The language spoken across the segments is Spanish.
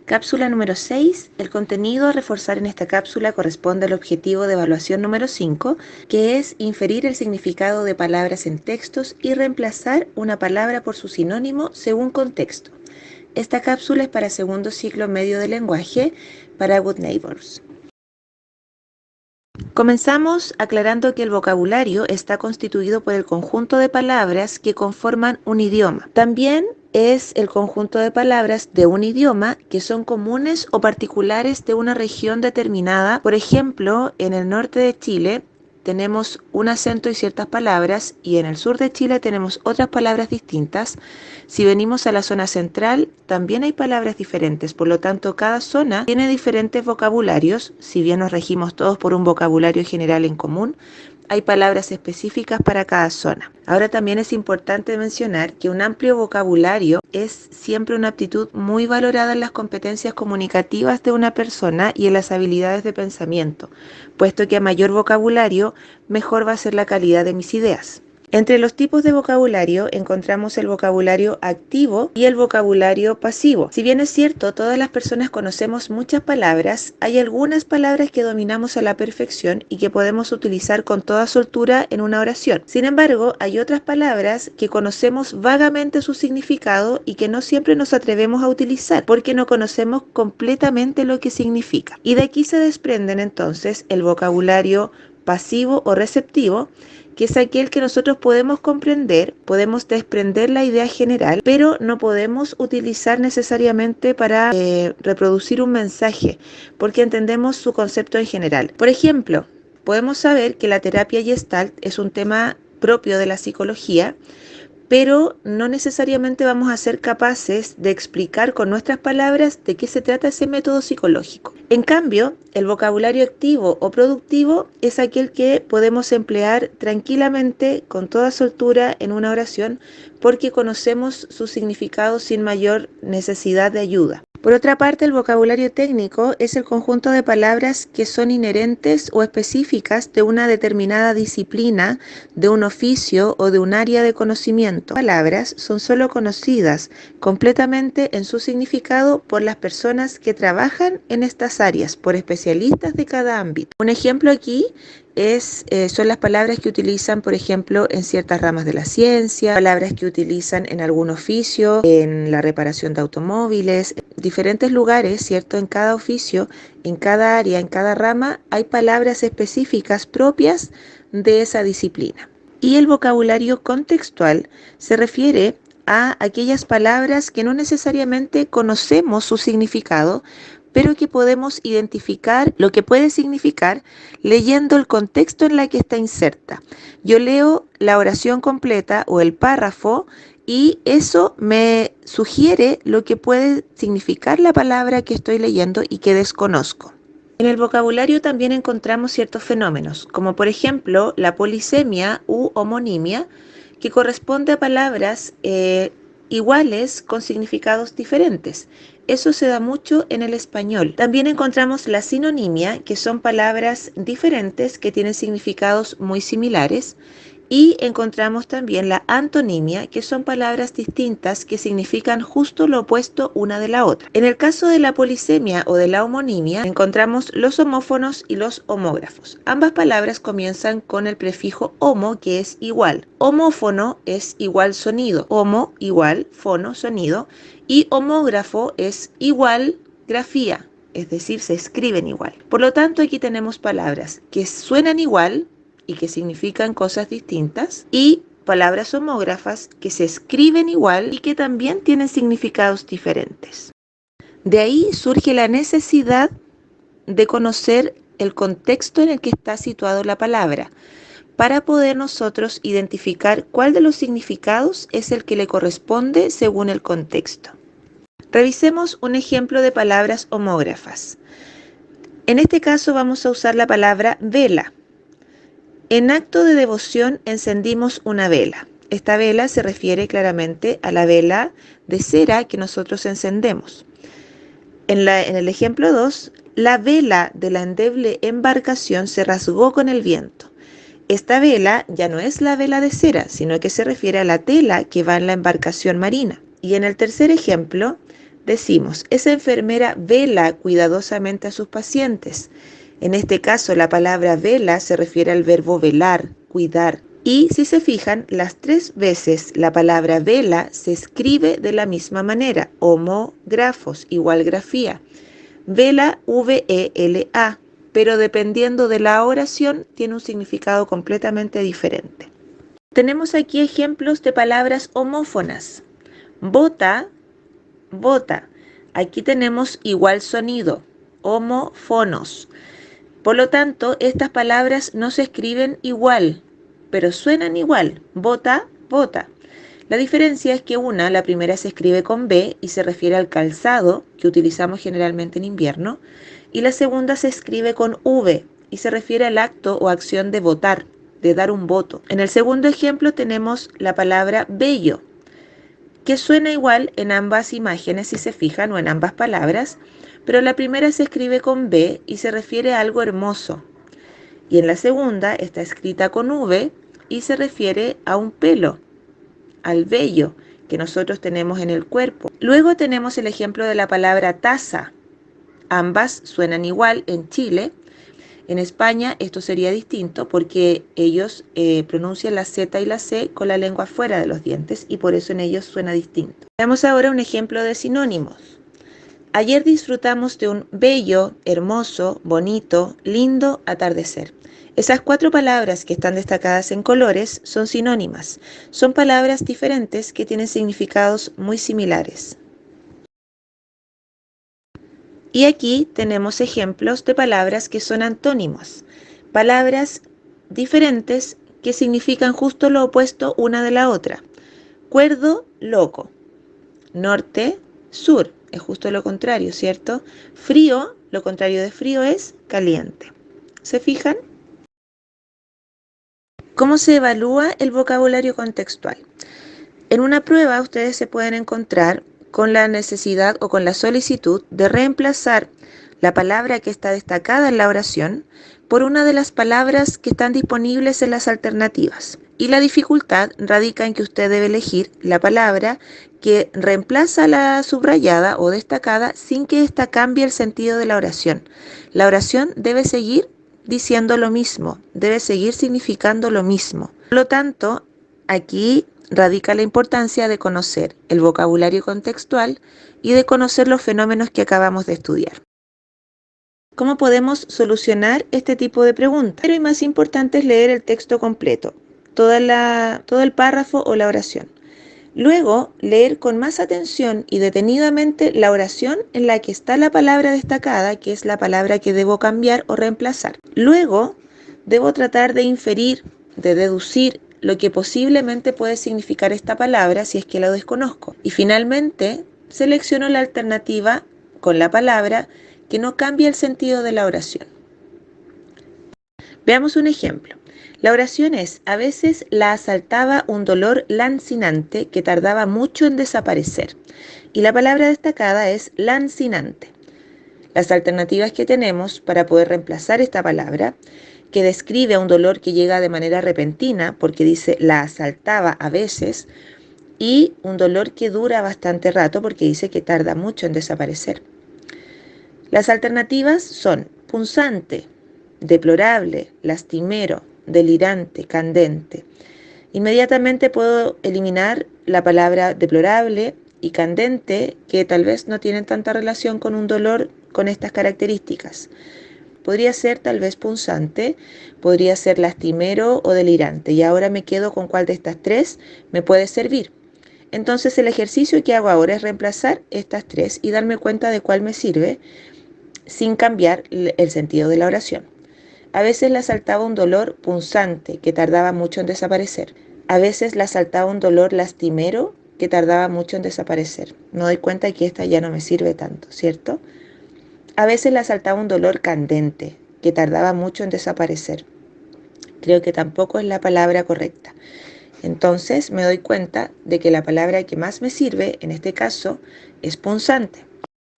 Cápsula número 6. El contenido a reforzar en esta cápsula corresponde al objetivo de evaluación número 5, que es inferir el significado de palabras en textos y reemplazar una palabra por su sinónimo según contexto. Esta cápsula es para segundo ciclo medio de lenguaje para Good Neighbors. Comenzamos aclarando que el vocabulario está constituido por el conjunto de palabras que conforman un idioma. También es el conjunto de palabras de un idioma que son comunes o particulares de una región determinada. Por ejemplo, en el norte de Chile tenemos un acento y ciertas palabras, y en el sur de Chile tenemos otras palabras distintas. Si venimos a la zona central, también hay palabras diferentes, por lo tanto cada zona tiene diferentes vocabularios. Si bien nos regimos todos por un vocabulario general en común, hay palabras específicas para cada zona. Ahora también es importante mencionar que un amplio vocabulario es siempre una aptitud muy valorada en las competencias comunicativas de una persona y en las habilidades de pensamiento, puesto que a mayor vocabulario, mejor va a ser la calidad de mis ideas. Entre los tipos de vocabulario encontramos el vocabulario activo y el vocabulario pasivo. Si bien es cierto, todas las personas conocemos muchas palabras, hay algunas palabras que dominamos a la perfección y que podemos utilizar con toda soltura en una oración. Sin embargo, hay otras palabras que conocemos vagamente su significado y que no siempre nos atrevemos a utilizar porque no conocemos completamente lo que significa. Y de aquí se desprenden entonces el vocabulario pasivo o receptivo, que es aquel que nosotros podemos comprender, podemos desprender la idea general, pero no podemos utilizar necesariamente para reproducir un mensaje, porque entendemos su concepto en general. Por ejemplo, podemos saber que la terapia Gestalt es un tema propio de la psicología, pero no necesariamente vamos a ser capaces de explicar con nuestras palabras de qué se trata ese método psicológico. En cambio, el vocabulario activo o productivo es aquel que podemos emplear tranquilamente, con toda soltura, en una oración, porque conocemos su significado sin mayor necesidad de ayuda. Por otra parte, el vocabulario técnico es el conjunto de palabras que son inherentes o específicas de una determinada disciplina, de un oficio o de un área de conocimiento. Las palabras son solo conocidas completamente en su significado por las personas que trabajan en estas áreas, por especialistas de cada ámbito. Un ejemplo aquí son las palabras que utilizan, por ejemplo, en ciertas ramas de la ciencia, palabras que utilizan en algún oficio, en la reparación de automóviles, diferentes lugares, ¿cierto? En cada oficio, en cada área, en cada rama, hay palabras específicas propias de esa disciplina. Y el vocabulario contextual se refiere a aquellas palabras que no necesariamente conocemos su significado, pero que podemos identificar lo que puede significar leyendo el contexto en el que está inserta. Yo leo la oración completa o el párrafo y eso me sugiere lo que puede significar la palabra que estoy leyendo y que desconozco. En el vocabulario también encontramos ciertos fenómenos, como por ejemplo la polisemia u homonimia, que corresponde a palabras iguales con significados diferentes. Eso se da mucho en el español. También encontramos la sinonimia, que son palabras diferentes que tienen significados muy similares. Y encontramos también la antonimia, que son palabras distintas que significan justo lo opuesto una de la otra. En el caso de la polisemia o de la homonimia, encontramos los homófonos y los homógrafos. Ambas palabras comienzan con el prefijo homo, que es igual. Homófono es igual sonido. Homo igual fono, sonido. Y homógrafo es igual grafía, es decir, se escriben igual. Por lo tanto, aquí tenemos palabras que suenan igual y que significan cosas distintas, y palabras homógrafas que se escriben igual y que también tienen significados diferentes. De ahí surge la necesidad de conocer el contexto en el que está situado la palabra, para poder nosotros identificar cuál de los significados es el que le corresponde según el contexto. Revisemos un ejemplo de palabras homógrafas. En este caso vamos a usar la palabra vela. En acto de devoción encendimos una vela. Esta vela se refiere claramente a la vela de cera que nosotros encendemos. En el ejemplo 2, la vela de la endeble embarcación se rasgó con el viento. Esta vela ya no es la vela de cera, sino que se refiere a la tela que va en la embarcación marina. Y en el tercer ejemplo, decimos, esa enfermera vela cuidadosamente a sus pacientes. En este caso, la palabra vela se refiere al verbo velar, cuidar. Y si se fijan, las 3 veces la palabra vela se escribe de la misma manera, homógrafos, igual grafía. Vela, V-E-L-A, pero dependiendo de la oración tiene un significado completamente diferente. Tenemos aquí ejemplos de palabras homófonas. Bota, bota. Aquí tenemos igual sonido, homófonos. Por lo tanto, estas palabras no se escriben igual, pero suenan igual. Bota, bota. La diferencia es que la primera se escribe con B y se refiere al calzado que utilizamos generalmente en invierno, y la segunda se escribe con V y se refiere al acto o acción de votar, de dar un voto. En el segundo ejemplo tenemos la palabra bello, que suena igual en ambas imágenes si se fijan, o en ambas palabras, pero la primera se escribe con B y se refiere a algo hermoso, y en la segunda está escrita con V y se refiere a un pelo, al vello que nosotros tenemos en el cuerpo. Luego tenemos el ejemplo de la palabra taza. Ambas suenan igual en Chile. En España esto sería distinto porque ellos pronuncian la Z y la C con la lengua fuera de los dientes y por eso en ellos suena distinto. Veamos ahora un ejemplo de sinónimos. Ayer disfrutamos de un bello, hermoso, bonito, lindo atardecer. Esas 4 palabras que están destacadas en colores son sinónimas. Son palabras diferentes que tienen significados muy similares. Y aquí tenemos ejemplos de palabras que son antónimos. Palabras diferentes que significan justo lo opuesto una de la otra. Cuerdo, loco. Norte, sur. Es justo lo contrario, ¿cierto? Frío, lo contrario de frío es caliente. ¿Se fijan? ¿Cómo se evalúa el vocabulario contextual? En una prueba ustedes se pueden encontrar con la necesidad o con la solicitud de reemplazar la palabra que está destacada en la oración por una de las palabras que están disponibles en las alternativas. Y la dificultad radica en que usted debe elegir la palabra que reemplaza la subrayada o destacada sin que ésta cambie el sentido de la oración. La oración debe seguir diciendo lo mismo, debe seguir significando lo mismo. Por lo tanto, aquí radica la importancia de conocer el vocabulario contextual y de conocer los fenómenos que acabamos de estudiar. ¿Cómo podemos solucionar este tipo de preguntas? Pero y más importante es leer el texto completo, todo el párrafo o la oración. Luego, leer con más atención y detenidamente la oración en la que está la palabra destacada, que es la palabra que debo cambiar o reemplazar. Luego, debo tratar de inferir, de deducir lo que posiblemente puede significar esta palabra si es que la desconozco. Y finalmente, selecciono la alternativa con la palabra que no cambia el sentido de la oración. Veamos un ejemplo. La oración es: a veces la asaltaba un dolor lancinante que tardaba mucho en desaparecer. Y la palabra destacada es lancinante. Las alternativas que tenemos para poder reemplazar esta palabra, que describe a un dolor que llega de manera repentina, porque dice la asaltaba a veces, y un dolor que dura bastante rato, porque dice que tarda mucho en desaparecer. Las alternativas son punzante, deplorable, lastimero, delirante, candente. Inmediatamente puedo eliminar la palabra deplorable y candente, que tal vez no tienen tanta relación con un dolor con estas características. Podría ser tal vez punzante, podría ser lastimero o delirante. Y ahora me quedo con cuál de estas 3 me puede servir. Entonces el ejercicio que hago ahora es reemplazar estas 3 y darme cuenta de cuál me sirve sin cambiar el sentido de la oración. A veces la asaltaba un dolor punzante que tardaba mucho en desaparecer. A veces la asaltaba un dolor lastimero que tardaba mucho en desaparecer. Me doy cuenta que esta ya no me sirve tanto, ¿cierto? A veces la asaltaba un dolor candente que tardaba mucho en desaparecer. Creo que tampoco es la palabra correcta. Entonces me doy cuenta de que la palabra que más me sirve en este caso es punzante.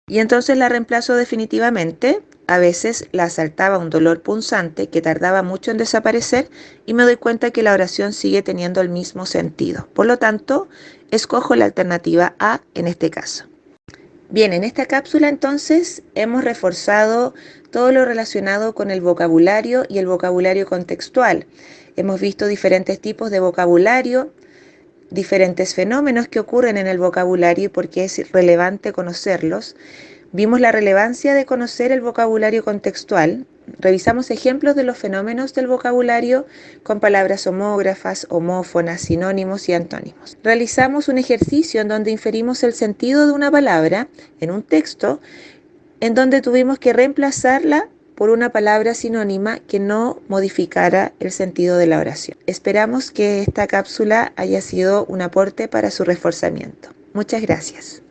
Y entonces la reemplazo definitivamente. A veces la asaltaba un dolor punzante que tardaba mucho en desaparecer y me doy cuenta que la oración sigue teniendo el mismo sentido. Por lo tanto, escojo la alternativa A en este caso. Bien, en esta cápsula entonces hemos reforzado todo lo relacionado con el vocabulario y el vocabulario contextual. Hemos visto diferentes tipos de vocabulario, diferentes fenómenos que ocurren en el vocabulario y por qué es relevante conocerlos. Vimos la relevancia de conocer el vocabulario contextual. Revisamos ejemplos de los fenómenos del vocabulario con palabras homógrafas, homófonas, sinónimos y antónimos. Realizamos un ejercicio en donde inferimos el sentido de una palabra en un texto, en donde tuvimos que reemplazarla por una palabra sinónima que no modificara el sentido de la oración. Esperamos que esta cápsula haya sido un aporte para su reforzamiento. Muchas gracias.